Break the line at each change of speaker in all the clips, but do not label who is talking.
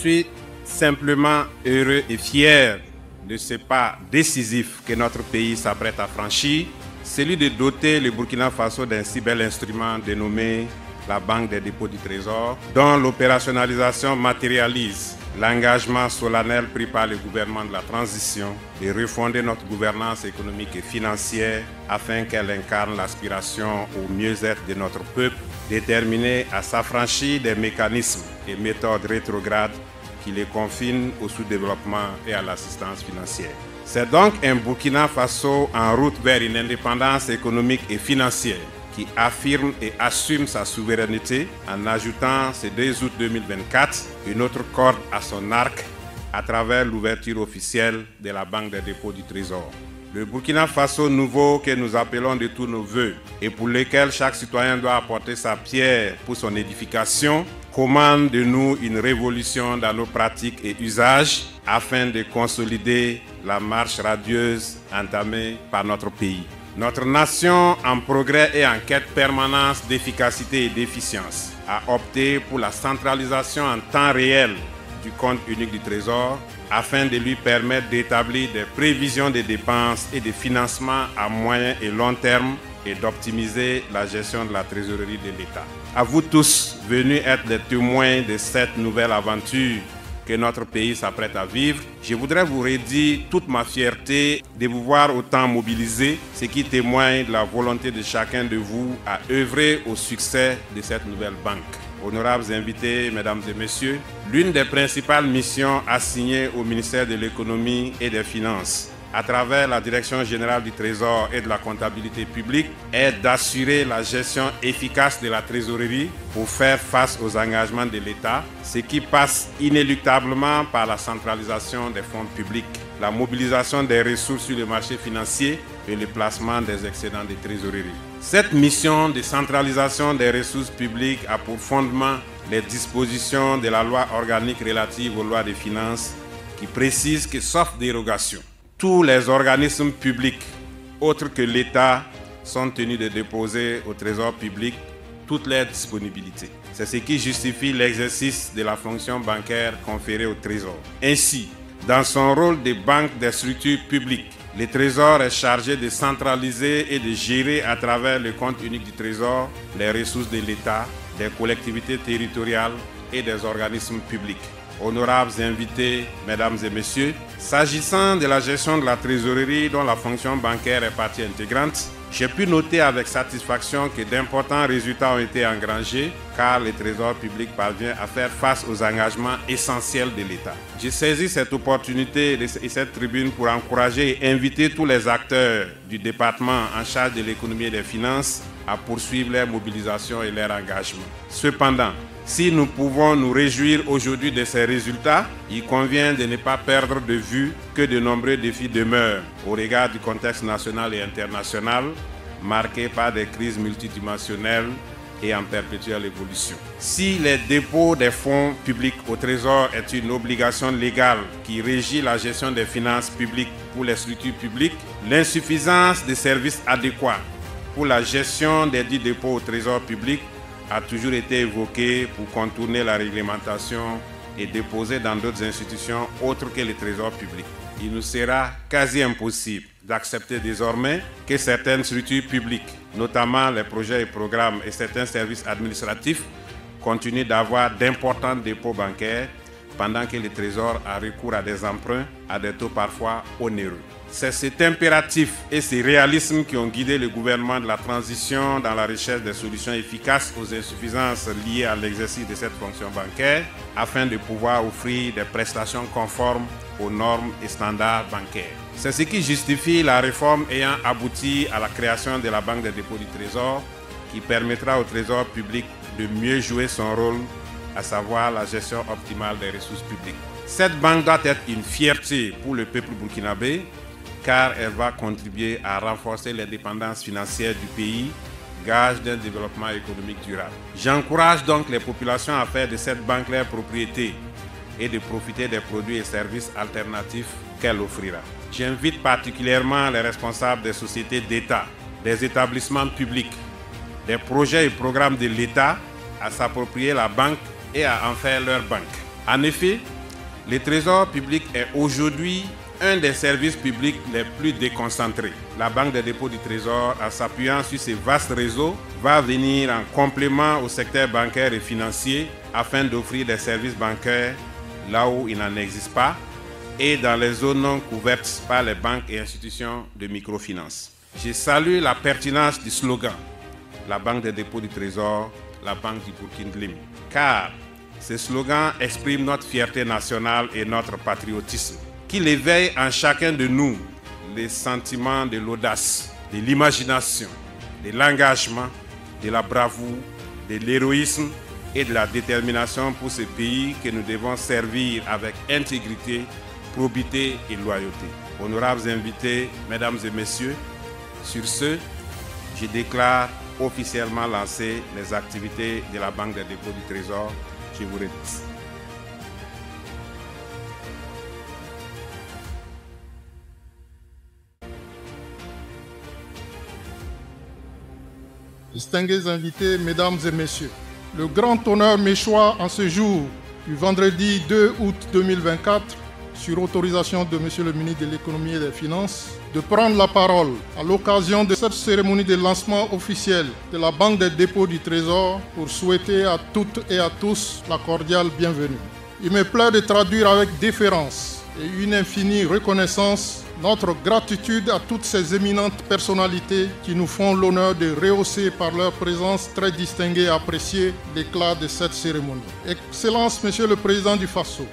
suis simplement heureux et fier de ce pas décisif que notre pays s'apprête à franchir, celui de doter le Burkina Faso d'un si bel instrument dénommé la Banque des dépôts du Trésor, dont l'opérationnalisation matérialise l'engagement solennel pris par le gouvernement de la transition de refonder notre gouvernance économique et financière afin qu'elle incarne l'aspiration au mieux-être de notre peuple, déterminé à s'affranchir des mécanismes et méthodes rétrogrades qui les confinent au sous-développement et à l'assistance financière. C'est donc un Burkina Faso en route vers une indépendance économique et financière qui affirme et assume sa souveraineté en ajoutant ce 2 août 2024 une autre corde à son arc à travers l'ouverture officielle de la Banque des dépôts du Trésor. Le Burkina Faso nouveau que nous appelons de tous nos voeux et pour lequel chaque citoyen doit apporter sa pierre pour son édification, commande de nous une révolution dans nos pratiques et usages afin de consolider la marche radieuse entamée par notre pays. Notre nation en progrès et en quête permanente d'efficacité et d'efficience a opté pour la centralisation en temps réel du compte unique du Trésor afin de lui permettre d'établir des prévisions de dépenses et de financement à moyen et long terme et d'optimiser la gestion de la trésorerie de l'État. À vous tous, venus être des témoins de cette nouvelle aventure que notre pays s'apprête à vivre, je voudrais vous redire toute ma fierté de vous voir autant mobilisés, ce qui témoigne de la volonté de chacun de vous à œuvrer au succès de cette nouvelle banque. Honorables invités, mesdames et messieurs, l'une des principales missions assignées au ministère de l'Économie et des Finances à travers la Direction générale du Trésor et de la comptabilité publique est d'assurer la gestion efficace de la trésorerie pour faire face aux engagements de l'État, ce qui passe inéluctablement par la centralisation des fonds publics, la mobilisation des ressources sur le marché financier et le placement des excédents de trésorerie. Cette mission de centralisation des ressources publiques a pour fondement les dispositions de la loi organique relative aux lois des finances qui précise que, sauf dérogation, tous les organismes publics autres que l'État sont tenus de déposer au Trésor public toutes leurs disponibilités. C'est ce qui justifie l'exercice de la fonction bancaire conférée au Trésor. Ainsi, dans son rôle de banque des structures publiques, le Trésor est chargé de centraliser et de gérer à travers le compte unique du Trésor les ressources de l'État, des collectivités territoriales et des organismes publics. Honorables invités, mesdames et messieurs, s'agissant de la gestion de la trésorerie dont la fonction bancaire est partie intégrante, j'ai pu noter avec satisfaction que d'importants résultats ont été engrangés car le Trésor public parvient à faire face aux engagements essentiels de l'État. J'ai saisi cette opportunité et cette tribune pour encourager et inviter tous les acteurs du département en charge de l'économie et des finances à poursuivre leur mobilisation et leur engagement. Cependant, si nous pouvons nous réjouir aujourd'hui de ces résultats, il convient de ne pas perdre de vue que de nombreux défis demeurent au regard du contexte national et international, marqué par des crises multidimensionnelles et en perpétuelle évolution. Si les dépôts des fonds publics au Trésor est une obligation légale qui régit la gestion des finances publiques pour les structures publiques, l'insuffisance de services adéquats pour la gestion des dits dépôts au Trésor public a toujours été évoqué pour contourner la réglementation et déposer dans d'autres institutions autres que le Trésor public. Il nous sera quasi impossible d'accepter désormais que certaines structures publiques, notamment les projets et programmes et certains services administratifs, continuent d'avoir d'importants dépôts bancaires pendant que le Trésor a recours à des emprunts à des taux parfois onéreux. C'est cet impératif et ce réalisme qui ont guidé le gouvernement de la transition dans la recherche des solutions efficaces aux insuffisances liées à l'exercice de cette fonction bancaire afin de pouvoir offrir des prestations conformes aux normes et standards bancaires. C'est ce qui justifie la réforme ayant abouti à la création de la Banque des dépôts du Trésor qui permettra au Trésor public de mieux jouer son rôle, à savoir la gestion optimale des ressources publiques. Cette banque doit être une fierté pour le peuple burkinabé car elle va contribuer à renforcer l'indépendance financière du pays, gage d'un développement économique durable. J'encourage donc les populations à faire de cette banque leur propriété et de profiter des produits et services alternatifs qu'elle offrira. J'invite particulièrement les responsables des sociétés d'État, des établissements publics, des projets et programmes de l'État à s'approprier la banque et à en faire leur banque. En effet, Le Trésor public est aujourd'hui un des services publics les plus déconcentrés. La Banque des dépôts du Trésor, en s'appuyant sur ses vastes réseaux, va venir en complément au secteur bancaire et financier afin d'offrir des services bancaires là où il n'en existe pas et dans les zones non couvertes par les banques et institutions de microfinance. Je salue la pertinence du slogan « La Banque des dépôts du Trésor, la Banque du Burkina Faso » car ce slogan exprime notre fierté nationale et notre patriotisme, qu'il éveille en chacun de nous les sentiments de l'audace, de l'imagination, de l'engagement, de la bravoure, de l'héroïsme et de la détermination pour ce pays que nous devons servir avec intégrité, probité et loyauté. Honorables invités, mesdames et messieurs, sur ce, je déclare officiellement lancer les activités de la Banque des dépôts du Trésor. Je vous remercie.
Distingués invités, mesdames et messieurs, le grand honneur m'échoit en ce jour du vendredi 2 août 2024, sur autorisation de Monsieur le ministre de l'Économie et des Finances, de prendre la parole à l'occasion de cette cérémonie de lancement officiel de la Banque des dépôts du Trésor pour souhaiter à toutes et à tous la cordiale bienvenue. Il me plaît de traduire avec déférence et une infinie reconnaissance notre gratitude à toutes ces éminentes personnalités qui nous font l'honneur de rehausser par leur présence très distinguée et appréciée l'éclat de cette cérémonie. Excellence, Monsieur le Président du Faso,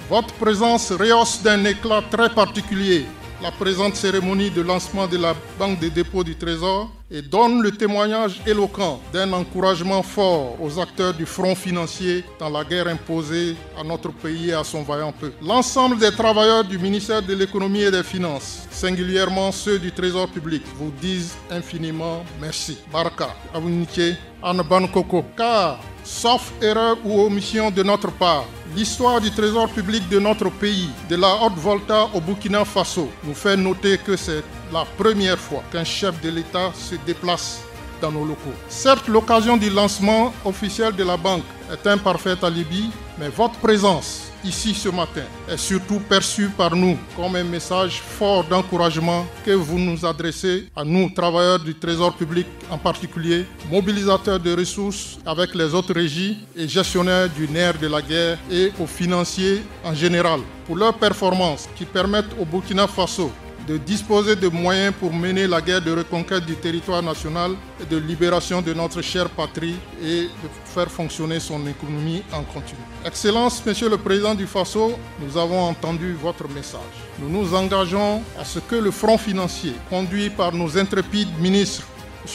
votre présence rehausse d'un éclat très particulier la présente cérémonie de lancement de la Banque des dépôts du Trésor et donne le témoignage éloquent d'un encouragement fort aux acteurs du front financier dans la guerre imposée à notre pays et à son vaillant peuple. L'ensemble des travailleurs du ministère de l'Économie et des Finances, singulièrement ceux du Trésor public, vous disent infiniment merci. Baraka, Abunike, Anaban Koko. Car, sauf erreur ou omission de notre part, l'histoire du Trésor public de notre pays, de la Haute-Volta au Burkina Faso, nous fait noter que c'est la première fois qu'un chef de l'État se déplace dans nos locaux. Certes, l'occasion du lancement officiel de la banque est un parfait alibi, mais votre présence ici ce matin est surtout perçue par nous comme un message fort d'encouragement que vous nous adressez à nous, travailleurs du Trésor public en particulier, mobilisateurs de ressources avec les autres régies et gestionnaires du nerf de la guerre et aux financiers en général, pour leurs performances qui permettent au Burkina Faso de disposer de moyens pour mener la guerre de reconquête du territoire national et de libération de notre chère patrie et de faire fonctionner son économie en continu. Excellence, Monsieur le Président du Faso, nous avons entendu votre message. Nous nous engageons à ce que le front financier, conduit par nos intrépides ministres,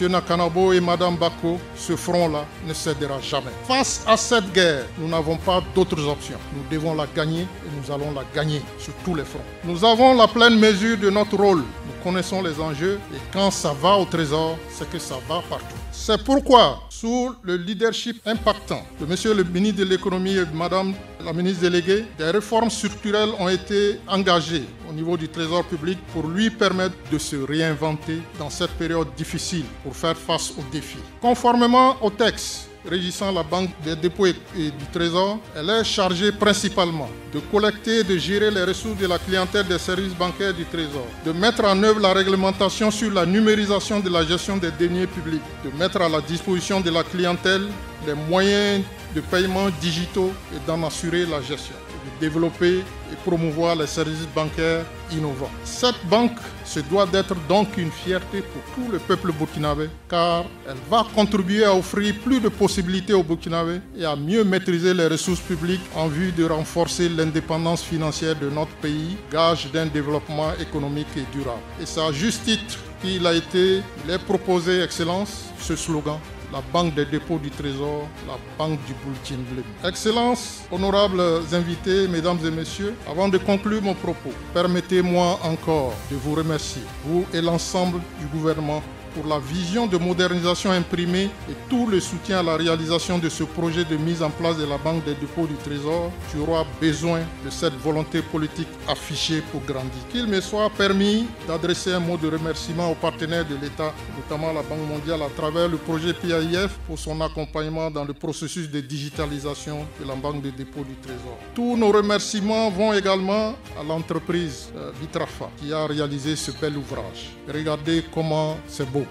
M. Nakanabo et Mme Bako, ce front-là ne cédera jamais. Face à cette guerre, nous n'avons pas d'autres options. Nous devons la gagner et nous allons la gagner sur tous les fronts. Nous avons la pleine mesure de notre rôle. Nous connaissons les enjeux et quand ça va au Trésor, c'est que ça va partout. C'est pourquoi, sous le leadership impactant de M. le ministre de l'Économie et de Mme la ministre déléguée, des réformes structurelles ont été engagées au niveau du Trésor public pour lui permettre de se réinventer dans cette période difficile pour faire face aux défis. Conformément au texte régissant la Banque des dépôts et du Trésor, elle est chargée principalement de collecter et de gérer les ressources de la clientèle des services bancaires du Trésor, de mettre en œuvre la réglementation sur la numérisation de la gestion des deniers publics, de mettre à la disposition de la clientèle les moyens de paiement digitaux et d'en assurer la gestion, de développer et promouvoir les services bancaires innovants. Cette banque se doit d'être donc une fierté pour tout le peuple burkinabé, car elle va contribuer à offrir plus de possibilités aux Burkinabés et à mieux maîtriser les ressources publiques en vue de renforcer l'indépendance financière de notre pays, gage d'un développement économique et durable. Et c'est à juste titre qu'il est proposé, Excellence, ce slogan: la Banque des dépôts du Trésor, la Banque du Burkina Faso. Excellence, honorables invités, mesdames et messieurs, avant de conclure mon propos, permettez-moi encore de vous remercier, vous et l'ensemble du gouvernement, pour la vision de modernisation imprimée et tout le soutien à la réalisation de ce projet de mise en place de la Banque des dépôts du Trésor, tu auras besoin de cette volonté politique affichée pour grandir. Qu'il me soit permis d'adresser un mot de remerciement aux partenaires de l'État, notamment la Banque mondiale à travers le projet PAIF pour son accompagnement dans le processus de digitalisation de la Banque des dépôts du Trésor. Tous nos remerciements vont également à l'entreprise Vitrafa qui a réalisé ce bel ouvrage. Regardez comment c'est beau.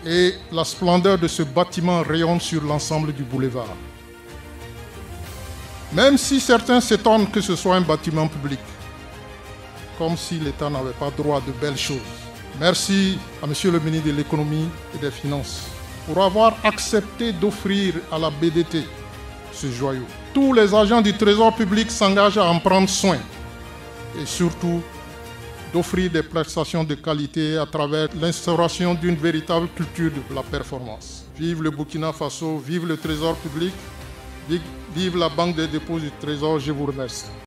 Et la splendeur de ce bâtiment rayonne sur l'ensemble du boulevard. Même si certains s'étonnent que ce soit un bâtiment public, comme si l'État n'avait pas droit à de belles choses. Merci à Monsieur le ministre de l'Économie et des Finances pour avoir accepté d'offrir à la BDT ce joyau. Tous les agents du Trésor public s'engagent à en prendre soin et surtout d'offrir des prestations de qualité à travers l'instauration d'une véritable culture de la performance. Vive le Burkina Faso, vive le Trésor public, vive la Banque des dépôts du Trésor, je vous remercie.